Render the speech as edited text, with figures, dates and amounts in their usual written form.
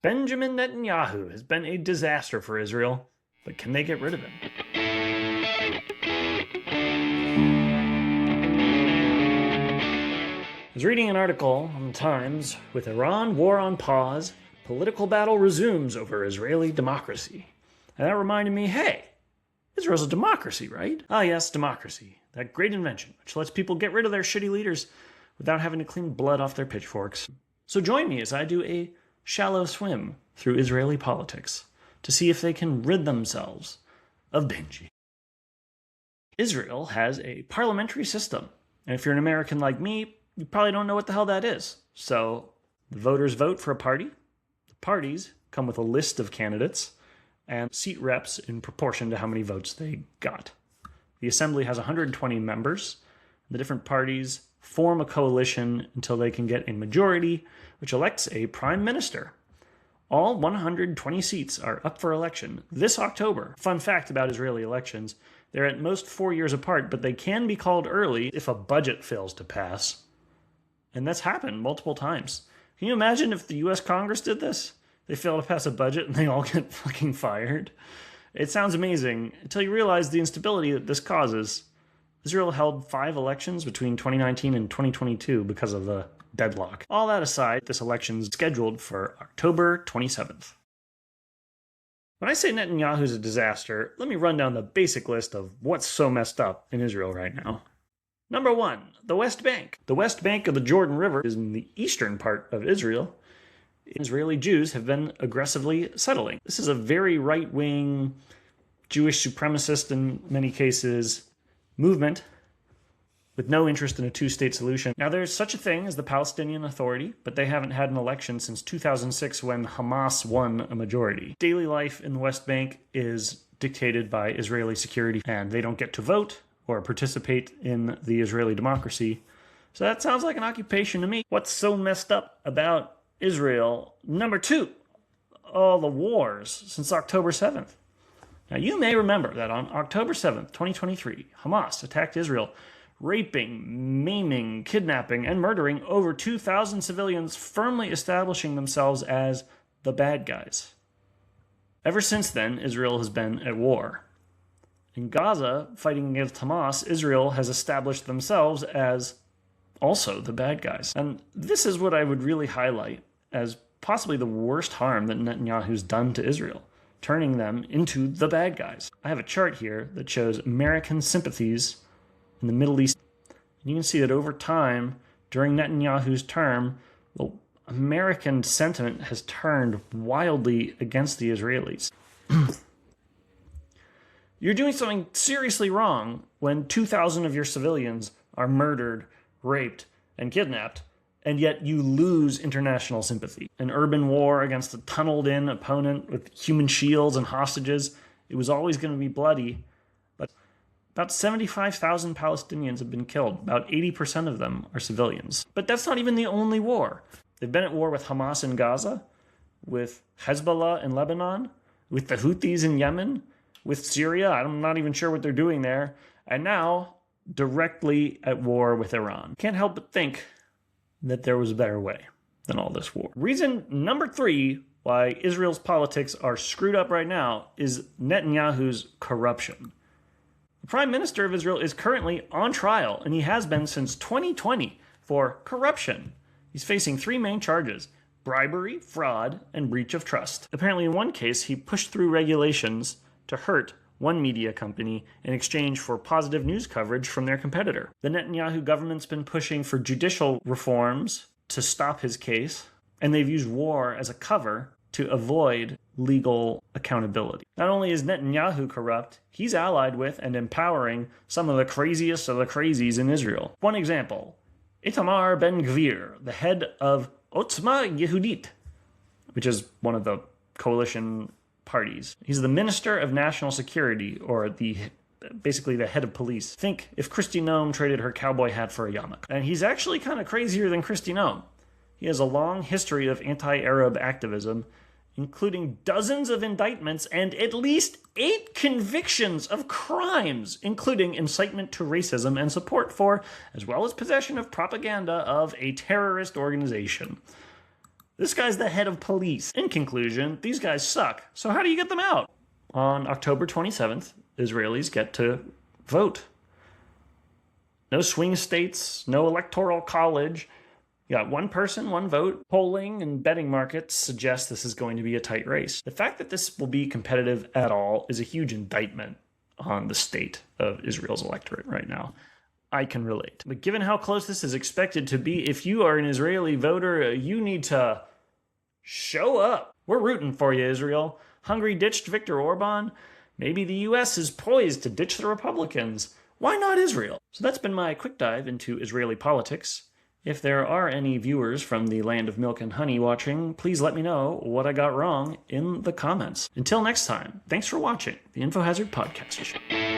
Benjamin Netanyahu has been a disaster for Israel, but can they get rid of him? I was reading an article on the Times, with Iran war on pause, political battle resumes over Israeli democracy. And that reminded me, hey, Israel's a democracy, right? Ah yes, democracy. That great invention, which lets people get rid of their shitty leaders without having to clean blood off their pitchforks. So join me as I do a shallow swim through Israeli politics to see if they can rid themselves of Benji. Israel has a parliamentary system, and if you're an American like me, you probably don't know what the hell that is. So the voters vote for a party, the parties come with a list of candidates, and seat reps in proportion to how many votes they got. The assembly has 120 members. The different parties form a coalition until they can get a majority, which elects a prime minister. All 120 seats are up for election this October. Fun fact about Israeli elections, they're at most 4 years apart, but they can be called early if a budget fails to pass. And that's happened multiple times. Can you imagine if the US Congress did this? They fail to pass a budget and they all get fucking fired. It sounds amazing until you realize the instability that this causes. Israel held 5 elections between 2019 and 2022 because of the deadlock. All that aside, this election's scheduled for October 27th. When I say Netanyahu's a disaster, let me run down the basic list of what's so messed up in Israel right now. Number 1, the West Bank. The West Bank of the Jordan River is in the eastern part of Israel. Israeli Jews have been aggressively settling. This is a very right-wing, Jewish supremacist in many cases, movement with no interest in a two-state solution. Now, there's such a thing as the Palestinian Authority, but they haven't had an election since 2006 when Hamas won a majority. Daily life in the West Bank is dictated by Israeli security, and they don't get to vote or participate in the Israeli democracy. So that sounds like an occupation to me. What's so messed up about Israel? Number 2, all the wars since October 7th. Now, you may remember that on October 7th, 2023, Hamas attacked Israel, raping, maiming, kidnapping, and murdering over 2,000 civilians, firmly establishing themselves as the bad guys. Ever since then, Israel has been at war. In Gaza, fighting against Hamas, Israel has established themselves as also the bad guys. And this is what I would really highlight as possibly the worst harm that Netanyahu's done to Israel, turning them into the bad guys. I have a chart here that shows American sympathies in the Middle East. And you can see that over time, during Netanyahu's term, well, American sentiment has turned wildly against the Israelis. You're doing something seriously wrong when 2,000 of your civilians are murdered, raped, and kidnapped, and yet you lose international sympathy. An urban war against a tunneled-in opponent with human shields and hostages, it was always going to be bloody, but about 75,000 Palestinians have been killed. About 80% of them are civilians. But that's not even the only war. They've been at war with Hamas in Gaza, with Hezbollah in Lebanon, with the Houthis in Yemen, with Syria. I'm not even sure what they're doing there. And now, directly at war with Iran. Can't help but think that there was a better way than all this war. Reason number 3 why Israel's politics are screwed up right now is Netanyahu's corruption. The Prime Minister of Israel is currently on trial, and he has been since 2020 for corruption. He's facing 3 main charges: bribery, fraud, and breach of trust. Apparently in one case, he pushed through regulations to hurt one media company in exchange for positive news coverage from their competitor. The Netanyahu government's been pushing for judicial reforms to stop his case, and they've used war as a cover to avoid legal accountability. Not only is Netanyahu corrupt, he's allied with and empowering some of the craziest of the crazies in Israel. One example, Itamar Ben-Gvir, the head of Otzma Yehudit, which is one of the coalition parties. He's the Minister of National Security, or basically the head of police. Think if Kristi Noem traded her cowboy hat for a yarmulke. And he's actually kind of crazier than Kristi Noem. He has a long history of anti-Arab activism, including dozens of indictments and at least 8 convictions of crimes, including incitement to racism and support for, as well as possession of propaganda of a terrorist organization. This guy's the head of police. In conclusion, these guys suck. So how do you get them out? On October 27th, Israelis get to vote. No swing states, no electoral college. You got one person, one vote. Polling and betting markets suggest this is going to be a tight race. The fact that this will be competitive at all is a huge indictment on the state of Israel's electorate right now. I can relate. But given how close this is expected to be, if you are an Israeli voter, you need to show up. We're rooting for you, Israel. Hungary ditched Viktor Orban. Maybe the US is poised to ditch the Republicans. Why not Israel? So that's been my quick dive into Israeli politics. If there are any viewers from the land of milk and honey watching, please let me know what I got wrong in the comments. Until next time, thanks for watching the InfoHazard Podcast Show.